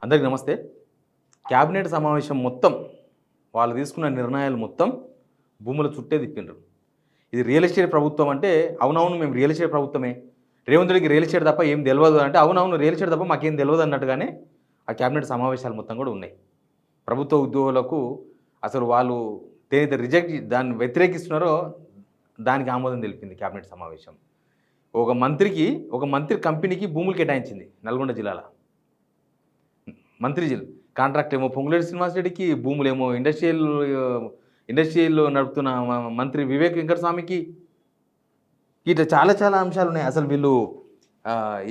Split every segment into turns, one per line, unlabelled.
అందరికీ నమస్తే. క్యాబినెట్ సమావేశం మొత్తం వాళ్ళు తీసుకున్న నిర్ణయాలు మొత్తం భూముల చుట్టే తిప్పిండ్రు. ఇది రియల్ ఎస్టేట్ ప్రభుత్వం అంటే అవునవును మేము రియల్ ఎస్టేట్ ప్రభుత్వమే, రేవంత్ రెడ్డికి రియల్ ఎస్టేట్ తప్ప ఏం తెలియదు అంటే అవునవును రియల్ ఎస్టేట్ తప్ప మాకేం తెలియదు అన్నట్టుగానే ఆ క్యాబినెట్ సమావేశాలు మొత్తం కూడా ఉన్నాయి. ప్రభుత్వ ఉద్యోగులకు అసలు వాళ్ళు దేనైతే దాన్ని వ్యతిరేకిస్తున్నారో దానికి ఆమోదం తెలిపింది క్యాబినెట్ సమావేశం. ఒక మంత్రి కంపెనీకి భూములు కేటాయించింది నల్గొండ జిల్లాలో. మంత్రి కాంట్రాక్ట్ ఏమో పొంగులేటి శ్రీనివాసరెడ్డికి, భూములేమో ఇండస్ట్రియల్ నడుపుతున్న మంత్రి వివేక్ వెంకటస్వామికి. ఇట్లా చాలా చాలా అంశాలు ఉన్నాయి. అసలు వీళ్ళు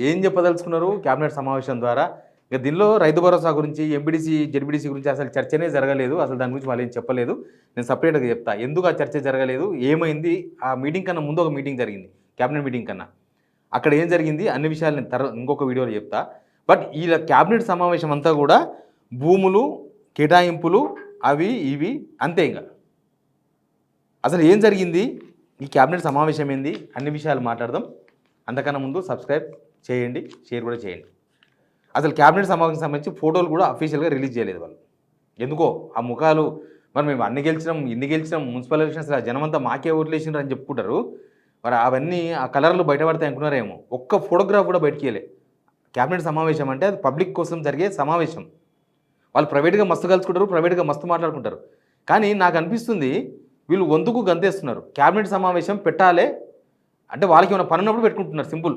ఏం చెప్పదలుచుకున్నారు క్యాబినెట్ సమావేశం ద్వారా? ఇక దీనిలో రైతు భరోసా గురించి, ఎంపీడీసీ జెడ్పీడీసీ గురించి అసలు చర్చనే జరగలేదు. అసలు దాని గురించి వాళ్ళు ఏం చెప్పలేదు. నేను సపరేట్గా చెప్తా ఎందుకు ఆ చర్చ జరగలేదు, ఏమైంది. ఆ మీటింగ్ కన్నా ముందు ఒక మీటింగ్ జరిగింది, క్యాబినెట్ మీటింగ్ కన్నా. అక్కడ ఏం జరిగింది అన్ని విషయాలు నేను ఇంకొక వీడియోలో చెప్తా. బట్ ఈ క్యాబినెట్ సమావేశం అంతా కూడా భూములు కేటాయింపులు అవి ఇవి అంతే. ఇంకా అసలు ఏం జరిగింది, ఈ క్యాబినెట్ సమావేశం ఏంది, అన్ని విషయాలు మాట్లాడదాం. అంతకన్నా ముందు సబ్స్క్రైబ్ చేయండి, షేర్ కూడా చేయండి. అసలు క్యాబినెట్ సమావేశం సంబంధించి ఫోటోలు కూడా అఫీషియల్గా రిలీజ్ చేయలేదు వాళ్ళు. ఎందుకో ఆ ముఖాలు మరి మేము ఇన్ని గెలిచినాం మున్సిపల్ ఎలక్షన్స్ జనమంతా మాకే ఓట్లేసినారు అని చెప్పుకుంటారు. మరి అవన్నీ ఆ కలర్లు బయటపడతాయి అనుకున్నారేమో. ఒక్క ఫోటోగ్రాఫ్ కూడా బయటికి వెళ్ళే. క్యాబినెట్ సమావేశం అంటే అది పబ్లిక్ కోసం జరిగే సమావేశం. వాళ్ళు ప్రైవేట్గా మస్తు కలుసుకుంటారు, ప్రైవేట్గా మస్తు మాట్లాడుకుంటారు. కానీ నాకు అనిపిస్తుంది వీళ్ళు వంతుకు గంతేస్తున్నారు. క్యాబినెట్ సమావేశం పెట్టాలి అంటే వాళ్ళకి ఏమైనా పనున్నప్పుడు పెట్టుకుంటున్నారు. సింపుల్.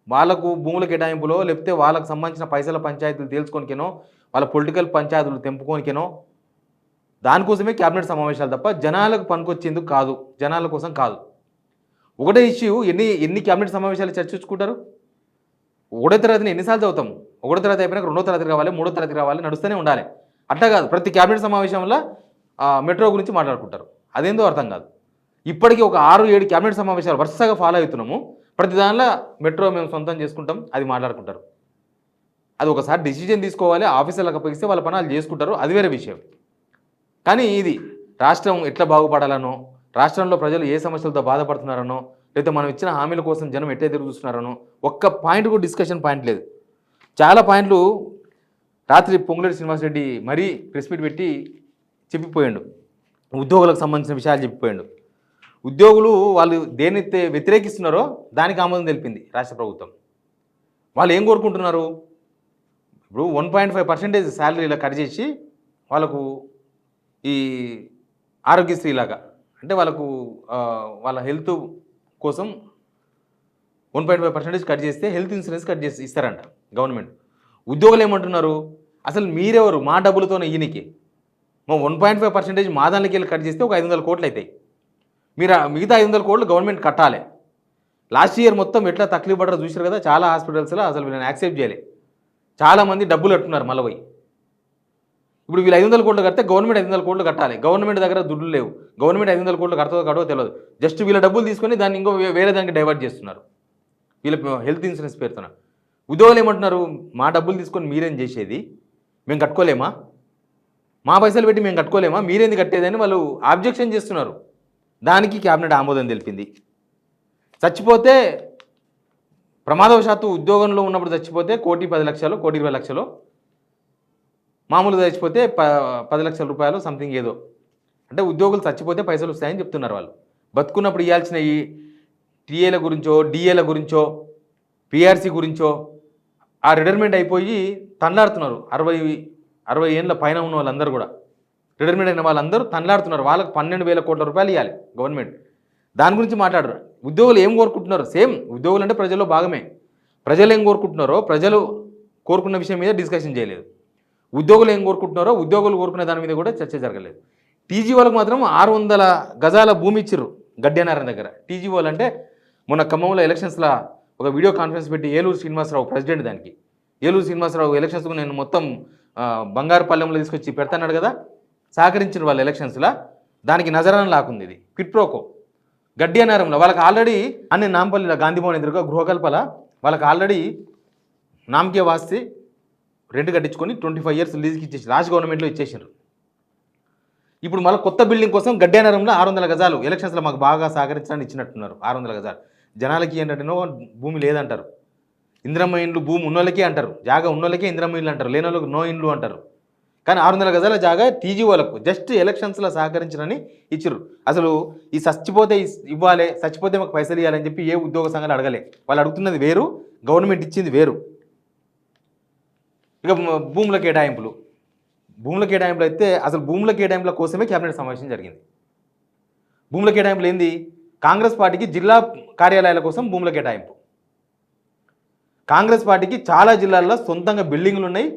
వాళ్ళకు భూముల కేటాయింపులో లేకపోతే వాళ్ళకు సంబంధించిన పైసల పంచాయతీలు తేల్చుకోనికేనో, వాళ్ళ పొలిటికల్ పంచాయతీలు తెంపుకోనికేనో, దానికోసమే క్యాబినెట్ సమావేశాలు తప్ప జనాలకు పనికొచ్చేందుకు కాదు, జనాల కోసం కాదు. ఒకటే ఇష్యూ ఎన్ని క్యాబినెట్ సమావేశాలు చర్చించుకుంటారు? ఒకటో తరగతిని ఎన్నిసార్లు చదువుతాము? ఒకటో తరగతి అయిపోయినాక రెండో తరగతి రావాలి, మూడో తరగతి రావాలి, నడుస్తూనే ఉండాలి. అట్లా కాదు ప్రతి క్యాబినెట్ సమావేశంలో మెట్రో గురించి మాట్లాడుకుంటారు. అదేందో అర్థం కాదు. ఇప్పటికీ ఒక 6-7 క్యాబినెట్ సమావేశాలు వరుసగా ఫాలో అవుతున్నాము. ప్రతి దానిలో మెట్రో మేము సొంతం చేసుకుంటాం అది మాట్లాడుకుంటారు. అది ఒకసారి డిసిజన్ తీసుకోవాలి, ఆఫీసర్లకు అప్పగిస్తే వాళ్ళ పని వాళ్ళు చేసుకుంటారు, అది వేరే విషయం. కానీ ఇది రాష్ట్రం ఎట్లా బాగుపడాలనో, రాష్ట్రంలో ప్రజలు ఏ సమస్యలతో బాధపడుతున్నారనో, లేకపోతే మనం ఇచ్చిన హామీల కోసం జనం ఎట్లా ఎదురు చూస్తున్నారనో ఒక్క పాయింట్ కూడా డిస్కషన్ పాయింట్ లేదు. చాలా పాయింట్లు రాత్రి పొంగులేటి శ్రీనివాసరెడ్డి మరీ ప్రెస్ మీట్ పెట్టి చెప్పిపోయాడు. ఉద్యోగులకు సంబంధించిన విషయాలు చెప్పిపోయాడు. ఉద్యోగులు వాళ్ళు దేనైతే వ్యతిరేకిస్తున్నారో దానికి ఆమోదం తెలిపింది రాష్ట్ర ప్రభుత్వం. వాళ్ళు ఏం కోరుకుంటున్నారు? ఇప్పుడు 1.5% శాలరీలో కట్ చేసి వాళ్ళకు ఈ ఆరోగ్యశ్రీ లాగా అంటే వాళ్ళకు వాళ్ళ హెల్త్ కోసం 1.5% కట్ చేస్తే హెల్త్ ఇన్సూరెన్స్ కట్ చేసి ఇస్తారంట గవర్నమెంట్. ఉద్యోగులు ఏమంటున్నారు? అసలు మీరెవరు మా డబ్బులతోనే ఈయనకి మా 1.5% మా దానికి వెళ్ళి కట్ చేస్తే ఒక 500 కోట్లు అవుతాయి. మీరు మిగతా 500 కోట్లు గవర్నమెంట్ కట్టాలి. లాస్ట్ ఇయర్ మొత్తం ఎట్లా తక్లీఫ్ పడ్డారో చూసారు కదా. చాలా హాస్పిటల్స్లో అసలు వీళ్ళని యాక్సెప్ట్ చేయలే. చాలామంది డబ్బులు కట్టున్నారు మళ్ళీ పోయి. ఇప్పుడు వీళ్ళు 500 కోట్లు కడితే గవర్నమెంట్ 500 కోట్లు కట్టాలి. గవర్నమెంట్ దగ్గర దుడ్లు లేవు. గవర్నమెంట్ 500 కోట్లు కడతాదో కడవో తెలియదు. జస్ట్ వీళ్ళ డబ్బులు తీసుకొని దాన్ని ఇంకో వేరే దానికి డైవర్ట్ చేస్తున్నారు వీళ్ళ హెల్త్ ఇన్సూరెన్స్ పేరుతో. ఉద్యోగులు ఏమంటున్నారు? మా డబ్బులు తీసుకొని మీరేం చేసేది? మేము కట్టుకోలేమా? మా పైసలు పెట్టి మేము కట్టుకోలేమా? మీరేంది కట్టేదని వాళ్ళు ఆబ్జెక్షన్ చేస్తున్నారు. దానికి క్యాబినెట్ ఆమోదం తెలిపింది. చచ్చిపోతే ప్రమాదవశాత్తు ఉద్యోగంలో ఉన్నప్పుడు చచ్చిపోతే 1,10,00,000 1,20,00,000, మామూలుగా చచ్చిపోతే 10 లక్షల రూపాయలు సంథింగ్ ఏదో. అంటే ఉద్యోగులు చచ్చిపోతే పైసలు వస్తాయని చెప్తున్నారు వాళ్ళు. బతుకున్నప్పుడు ఇవ్వాల్సిన ఈ టీఏల గురించో, డిఏల గురించో, పిఆర్సీ గురించో ఆ రిటైర్మెంట్ అయిపోయి తన్లాడుతున్నారు. 60 ఏళ్ళ పైన ఉన్న వాళ్ళందరూ కూడా రిటైర్మెంట్ అయిన వాళ్ళందరూ తన్లాడుతున్నారు. వాళ్ళకి 12,000 కోట్ల రూపాయలు ఇవ్వాలి గవర్నమెంట్. దాని గురించి మాట్లాడరు. ఉద్యోగులు ఏం కోరుకుంటున్నారు? సేమ్ ఉద్యోగులు అంటే ప్రజల్లో భాగమే. ప్రజలు ఏం కోరుకుంటున్నారో ప్రజలు కోరుకున్న విషయం మీద డిస్కషన్ చేయలేదు. ఉద్యోగులు ఏం కోరుకుంటున్నారో ఉద్యోగులు కోరుకునే దాని మీద కూడా చర్చ జరగలేదు. టీజీ వాళ్ళకు మాత్రం 600 గజాల భూమి ఇచ్చిర్రు గడ్డేనారాయణ దగ్గర. టీజీ వాళ్ళు అంటే మొన్న ఖమ్మంలో ఎలక్షన్స్లో ఒక వీడియో కాన్ఫరెన్స్ పెట్టి ఏలూరు శ్రీనివాసరావు ప్రెసిడెంట్ దానికి. ఏలూరు శ్రీనివాసరావు ఎలక్షన్స్కు నేను మొత్తం బంగారుపల్లెంలో తీసుకొచ్చి పెడతాన్నాడు కదా, సహకరించిన వాళ్ళు ఎలక్షన్స్లో. దానికి నజరాన లాకుంది ఇది క్విట్ ప్రోకో. గడ్డి అన్నారంలో వాళ్ళకి ఆల్రెడీ అన్ని నాంపల్లిలో గాంధీభవన్ ఎదురుగా గృహకల్పల వాళ్ళకి ఆల్రెడీ నామకే వాస్తే రెంట్ కట్టించుకొని 25 years లీజ్కి ఇచ్చేసి రాష్ట్ర గవర్నమెంట్లో ఇచ్చేసారు. ఇప్పుడు మళ్ళీ కొత్త బిల్డింగ్ కోసం గడ్డేనరంలో 600 గజాలు ఎలక్షన్స్లో మాకు బాగా సహకరించడానికి ఇచ్చినట్టున్నారు. 600 గజాలు జనాలకి ఏంటంటేనో భూమి లేదంటారు. ఇందిరమ్మ ఇండ్లు భూమి ఉన్నోళ్ళకే అంటారు, జాగా ఉన్నోళ్ళకే ఇందిరమ్మ ఇండ్లు అంటారు, లేని వాళ్ళకి నో ఇండ్లు అంటారు. కానీ 600 గజాల జాగా టీజీ వాళ్ళకు జస్ట్ ఎలక్షన్స్లో సహకరించరని ఇచ్చిర్రు. అసలు ఈ చచ్చిపోతే ఇవ్వాలి, చచ్చిపోతే మాకు పైసలు ఇవ్వాలని చెప్పి ఏ ఉద్యోగ సంఘాలు అడగలే. వాళ్ళు అడుగుతున్నది వేరు, గవర్నమెంట్ ఇచ్చింది వేరు. ఇక భూముల కేటాయింపులు అయితే అసలు భూముల కేటాయింపుల కోసమే కేబినెట్ సమావేశం జరిగింది. భూముల కేటాయింపులు ఏంది? కాంగ్రెస్ పార్టీకి జిల్లా కార్యాలయాల కోసం భూముల కేటాయింపు. కాంగ్రెస్ పార్టీకి చాలా జిల్లాల్లో సొంతంగా బిల్డింగ్లు ఉన్నాయి,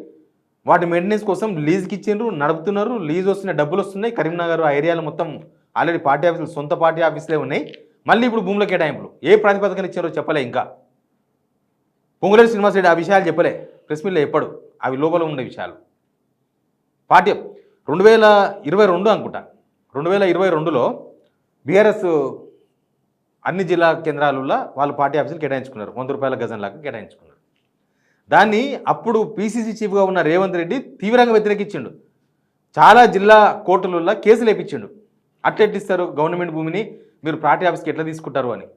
వాటి మెయింటెనెన్స్ కోసం లీజుకి ఇచ్చిండ్రు, నడుపుతున్నారు, లీజ్ వస్తున్నాయి, డబ్బులు వస్తున్నాయి. కరీంనగర్ ఆ ఏరియాలో మొత్తం ఆల్రెడీ పార్టీ ఆఫీసులు, సొంత పార్టీ ఆఫీసులే ఉన్నాయి. మళ్ళీ ఇప్పుడు భూముల కేటాయింపులు ఏ ప్రాతిపదికన ఇచ్చారో చెప్పలే. ఇంకా పొంగులేటి శ్రీనివాసరెడ్డి ఆ విషయాలు చెప్పలే, ప్రెస్ మీట్లో ఎప్పుడు అవి లోపల ఉండే విషయాలు. పార్టీ 2022 అనుకుంటా, 2022లో బీఆర్ఎస్ అన్ని జిల్లా కేంద్రాలలో వాళ్ళు పార్టీ ఆఫీసులు కేటాయించుకున్నారు, 100 రూపాయల గజం లాగా కేటాయించుకున్నారు. దాన్ని అప్పుడు పీసీసీ చీఫ్గా ఉన్న రేవంత్ రెడ్డి తీవ్రంగా వ్యతిరేకించిండు. చాలా జిల్లా కోర్టులలో కేసులు వేయించిండు. అట్లెట్టిస్తారు గవర్నమెంట్ భూమిని మీరు పార్టీ ఆఫీస్కి ఎట్లా తీసుకుంటారు అని.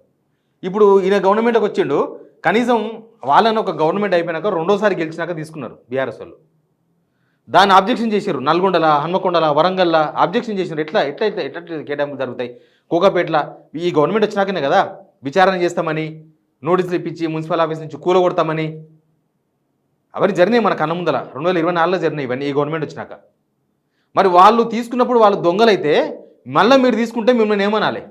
ఇప్పుడు ఈయన గవర్నమెంట్కి వచ్చిండు, కనీసం వాళ్ళని ఒక గవర్నమెంట్ అయిపోయినాక రెండోసారి గెలిచినాక తీసుకున్నారు బీఆర్ఎస్ వాళ్ళు. దాన్ని ఆబ్జెక్షన్ చేశారు. నల్గొండల, హన్మకొండల, వరంగల్ల ఆబ్జెక్షన్ చేశారు. ఎట్లా ఎట్లా ఎట్లా కేటాయింపులు జరుగుతాయి? కోకాపేటల ఈ గవర్నమెంట్ వచ్చినాకనే కదా విచారణ చేస్తామని నోటీసులు ఇప్పించి మున్సిపల్ ఆఫీస్ నుంచి కూలగొడతామని అవన్నీ జరిగినాయి మన కన్న ముందల. 2024లో జరిగినాయి ఇవన్నీ ఈ గవర్నమెంట్ వచ్చినాక. మరి వాళ్ళు తీసుకున్నప్పుడు వాళ్ళు దొంగలైతే మళ్ళీ మీరు తీసుకుంటే మిమ్మల్ని ఏమనాలి?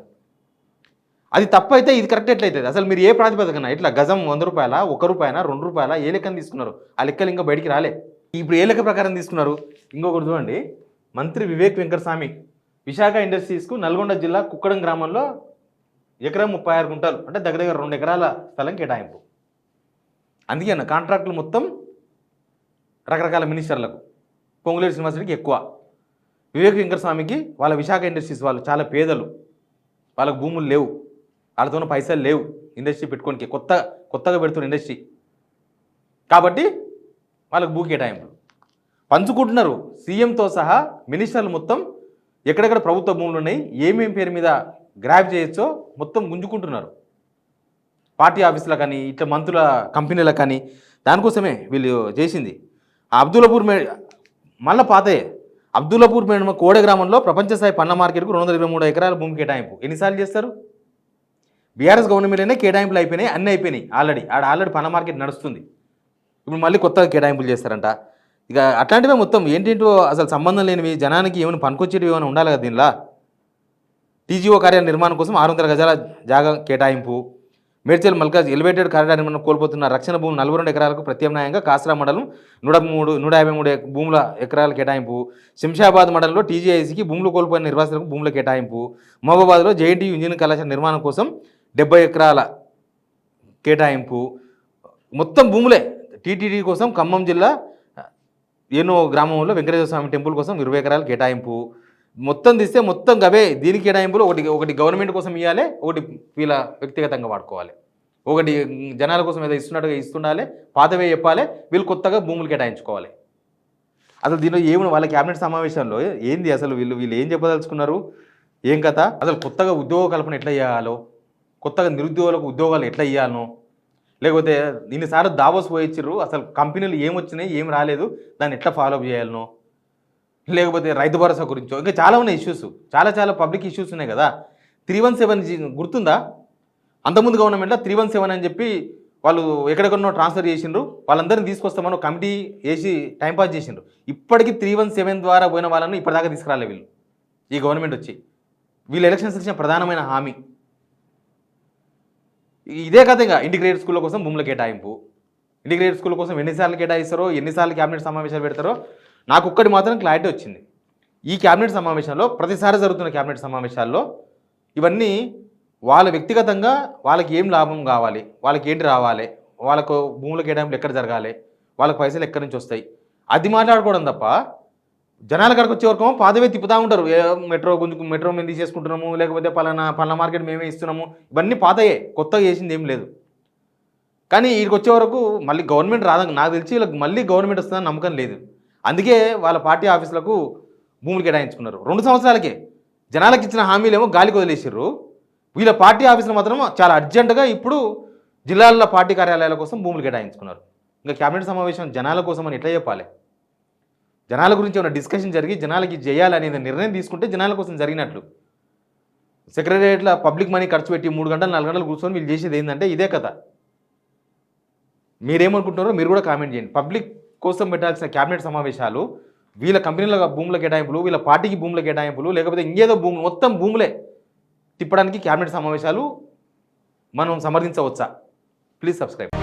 అది తప్పు అయితే ఇది కరెక్ట్ ఎట్లయితుంది? అసలు మీరు ఏ ప్రాతిపదికన ఇట్లా గజం 100 రూపాయల, 1 రూపాయల, 2 రూపాయల ఏ లెక్కన తీసుకున్నారు? ఆ లెక్కలు ఇంకా బయటికి రాలే. ఇప్పుడు ఏ లెక్క ప్రకారం తీసుకున్నారు? ఇంకొకటి చూడండి, మంత్రి వివేక్ వెంకటస్వామి విశాఖ ఇండస్ట్రీస్కు నల్గొండ జిల్లా కుక్కడం గ్రామంలో ఎకరం 36 గుంటలు అంటే దగ్గర 2 ఎకరాల స్థలం కేటాయింపు. అందుకే అన్న కాంట్రాక్టులు మొత్తం రకరకాల మినిస్టర్లకు, పొంగులేటి శ్రీనివాసరెడ్డికి ఎక్కువ, వివేక్ వెంకటస్వామికి వాళ్ళ విశాఖ ఇండస్ట్రీస్ వాళ్ళు చాలా పేదలు, వాళ్ళకు భూములు లేవు, వాళ్ళతోనే పైసలు లేవు ఇండస్ట్రీ పెట్టుకోనికి, కొత్తగా పెడుతున్న ఇండస్ట్రీ కాబట్టి వాళ్ళకు భూ కేటాయింపులు పంచుకుంటున్నారు. సీఎంతో సహా మినిస్టర్లు మొత్తం ఎక్కడెక్కడ ప్రభుత్వ భూములు ఉన్నాయి, ఏమేమి పేరు మీద గ్రాబ్ చేయొచ్చో మొత్తం గుంజుకుంటున్నారు. పార్టీ ఆఫీసులకు కానీ ఇట్లా మంత్రుల కంపెనీలకు కానీ. దానికోసమే వీళ్ళు చేసింది. అబ్దుల్లాపూర్ మళ్ళీ పాతయే. అబ్దుల్లాపూర్ మేడ కోడే గ్రామంలో ప్రపంచ స్థాయి పండ్ల మార్కెట్కు 223 ఎకరాల భూమి కేటాయింపు. ఎన్నిసార్లు చేస్తారు? బీఆర్ఎస్ గవర్నమెంట్లోనే కేటాయింపులు అయిపోయినాయి, అన్నీ అయిపోయినాయి ఆల్రెడీ పండ్ల మార్కెట్ నడుస్తుంది. ఇప్పుడు మళ్ళీ కొత్తగా కేటాయింపులు చేస్తారంట. ఇక అట్లాంటివే మొత్తం ఏంటేంటో అసలు సంబంధం లేనివి, జనానికి ఏమైనా పనికొచ్చేటివి ఏమైనా ఉండాలి కదా దీనిలో. టీజీఓ కార్యాలయ నిర్మాణం కోసం 600 గజాల జాగా కేటాయింపు. మేడ్చల్ మల్కాజ్ ఎలివేటెడ్ కారిడార్ నిర్మాణం కోల్పోతున్న రక్షణ భూమి 42 ఎకరాలకు ప్రత్యామ్నాయంగా కాసరా మండలం 153 భూముల ఎకరాల కేటాయింపు. శంషాబాద్ మండలంలో టీజీఐసీకి భూములు కోల్పోయిన నిర్వాసితులకు భూముల కేటాయింపు. మహబూబాబాద్లో జేఎన్టీయూ ఇంజనీరింగ్ కళాశాల నిర్మాణం కోసం 70 ఎకరాల కేటాయింపు. మొత్తం భూములే. టీటీడీ కోసం ఖమ్మం జిల్లా ఏనో గ్రామంలో వెంకటేశ్వర స్వామి టెంపుల్ కోసం 20 ఎకరాలు కేటాయింపు. మొత్తం తీస్తే మొత్తం గవే దీనికి కేటాయింపులు. ఒకటి గవర్నమెంట్ కోసం ఇవ్వాలి, ఒకటి వీళ్ళ వ్యక్తిగతంగా వాడుకోవాలి, ఒకటి జనాల కోసం ఏదో ఇస్తున్నట్టుగా ఇస్తుండాలి, పాతవే చెప్పాలి, వీళ్ళు కొత్తగా భూములు కేటాయించుకోవాలి. అసలు దీనిలో ఏమి వాళ్ళ క్యాబినెట్ సమావేశంలో ఏంది అసలు వీళ్ళు ఏం చెప్పదలుచుకున్నారు, ఏం కథ? అసలు కొత్తగా ఉద్యోగ కల్పన ఎట్లా చేయాలో, కొత్తగా నిరుద్యోగులకు ఉద్యోగాలు ఎట్లా ఇవ్వాలనో, లేకపోతే ఇన్నిసార్లు దావోస్ పోయిచ్చిర్రు, అసలు కంపెనీలు ఏమొచ్చినాయి ఏం రాలేదు, దాన్ని ఎట్లా ఫాలోఅప్ చేయాలనో, లేకపోతే రైతు భరోసా గురించో, ఇంకా చాలా ఉన్నాయి ఇష్యూస్, చాలా పబ్లిక్ ఇష్యూస్ ఉన్నాయి కదా. 317 గుర్తుందా? అంతకుముందు గవర్నమెంట్లో 317 అని చెప్పి వాళ్ళు ఎక్కడెక్కడనో ట్రాన్స్ఫర్ చేసిండ్రు, వాళ్ళందరినీ తీసుకొస్తామని కమిటీ వేసి టైంపాస్ చేసిండ్రు. ఇప్పటికీ 317 ద్వారా పోయిన వాళ్ళని ఇప్పటిదాకా తీసుకురాలే వీళ్ళు. ఈ గవర్నమెంట్ వచ్చి వీళ్ళు ఎలక్షన్స్ ఇచ్చిన ప్రధానమైన హామీ ఇదే కథ. ఇంకా ఇంటిగ్రేటెడ్ స్కూళ్ళ కోసం భూముల కేటాయింపు. ఇంటిగ్రేటెడ్ స్కూల్ కోసం ఎన్నిసార్లు కేటాయిస్తారో, ఎన్నిసార్లు క్యాబినెట్ సమావేశాలు పెడతారో నాకు ఒక్కటి మాత్రం క్లారిటీ వచ్చింది. ఈ క్యాబినెట్ సమావేశంలో, ప్రతిసారి జరుగుతున్న క్యాబినెట్ సమావేశాల్లో ఇవన్నీ వాళ్ళ వ్యక్తిగతంగా వాళ్ళకి ఏం లాభం కావాలి, వాళ్ళకి ఏంటి రావాలి, వాళ్ళకు భూముల కేటాయింపులు ఎక్కడ జరగాలి, వాళ్ళకి పైసలు ఎక్కడి నుంచి వస్తాయి, అది మాట్లాడుకోవడం తప్ప జనాల కాడికి వచ్చే వరకు పాదవే తిప్పుతూ ఉంటారు. మెట్రో మేము తీసేసుకుంటున్నాము, లేకపోతే పలానా మార్కెట్ మేమే ఇస్తున్నాము, ఇవన్నీ పాతయే, కొత్తగా చేసింది ఏం లేదు. కానీ వీడికి వచ్చే వరకు మళ్ళీ గవర్నమెంట్ రాదని నాకు తెలిసి వీళ్ళకి మళ్ళీ గవర్నమెంట్ వస్తుందని నమ్మకం లేదు. అందుకే వాళ్ళ పార్టీ ఆఫీసులకు భూములు కేటాయించుకున్నారు 2 సంవత్సరాలకే. జనాలకు ఇచ్చిన హామీలేమో గాలికి వదిలేసారు. వీళ్ళ పార్టీ ఆఫీసులు మాత్రం చాలా అర్జెంటుగా ఇప్పుడు జిల్లాల పార్టీ కార్యాలయాల కోసం భూములు కేటాయించుకున్నారు. ఇంకా క్యాబినెట్ సమావేశం జనాల కోసం అని ఎట్లా చెప్పాలి? జనాల గురించి ఏమైనా డిస్కషన్ జరిగి జనాలకి చేయాలనేది నిర్ణయం తీసుకుంటే జనాల కోసం జరిగినట్లు. సెక్రటేరియట్లో పబ్లిక్ మనీ ఖర్చు పెట్టి 3 గంటలు 4 గంటలు కూర్చొని వీళ్ళు చేసేది ఏంటంటే ఇదే కథ. మీరేమనుకుంటున్నారో మీరు కూడా కామెంట్ చేయండి. పబ్లిక్ కోసం పెట్టాల్సిన క్యాబినెట్ సమావేశాలు వీళ్ళ కంపెనీల భూముల కేటాయింపులు, వీళ్ళ పార్టీకి భూముల కేటాయింపులు, లేకపోతే ఇంకేదో భూములు, మొత్తం భూములే తిప్పడానికి క్యాబినెట్ సమావేశాలు మనం సమర్థించవచ్చా? Please subscribe.